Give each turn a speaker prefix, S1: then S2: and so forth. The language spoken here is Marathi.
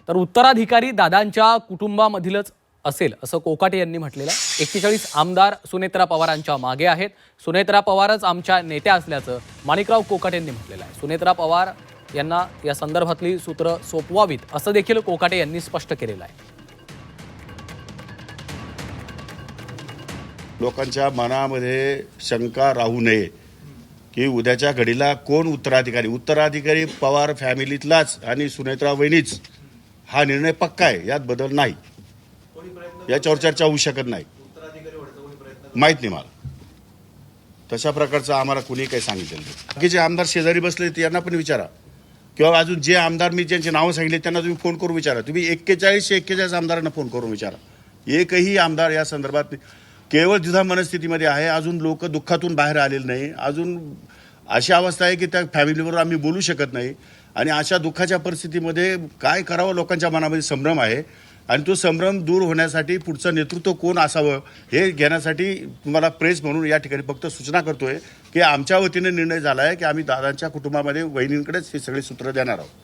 S1: तर उत्तराधिकारी दादांच्या कुटुंबामधीलच असेल असं कोकाटे यांनी म्हटलेलं आहे। 41 आमदार सुनेत्रा पवारांच्या मागे आहेत। सुनेत्रा पवारच आमच्या नेत्या असल्याचं माणिकराव कोकाटे यांनी म्हटलेलं आहे। सुनेत्रा पवार यांना या संदर्भातली सूत्र सोपवावीत असं देखील कोकाटे यांनी स्पष्ट केलेलं आहे।
S2: लोकांच्या मनामध्ये शंका राहू नये की उद्याच्या घडीला कोण उत्तराधिकारी पवार फॅमिलीतलाच आणि सुनेत्रा वहिनीच हा निर्णय पक्का आहे, यात बदल नाही, याच्यावर चर्चा होऊ शकत नाही। माहित नाही मला तशा प्रकारचं आम्हाला कुणी काही सांगितलं नाही। बाकीचे आमदार शेजारी बसले त्यांना पण विचारा, किंवा अजून जे आमदार मी ज्यांचे नावं सांगितले त्यांना तुम्ही फोन करून विचारा। तुम्ही 41 आमदारांना फोन करून विचारा, एकही आमदार या संदर्भात केवळ दुधा मनस्थितीमध्ये आहे। अजून लोक दुःखातून बाहेर आलेले नाही। अजून अशी अवस्था आहे की त्या फॅमिलीबरोबर आम्ही बोलू शकत नाही, आणि अशा दुःखाच्या परिस्थितीमध्ये काय करावं लोकांच्या मनामध्ये संभ्रम आहे, आणि तो संभ्रम दूर होण्यासाठी पुढचं नेतृत्व कोण असावं हे घेण्यासाठी तुम्हाला प्रेस म्हणून या ठिकाणी फक्त सूचना करतोय की आमच्या वतीने निर्णय झाला आहे की आम्ही दादांच्या कुटुंबामध्ये वहिनींकडेच हे सगळे सूत्र देणार आहोत।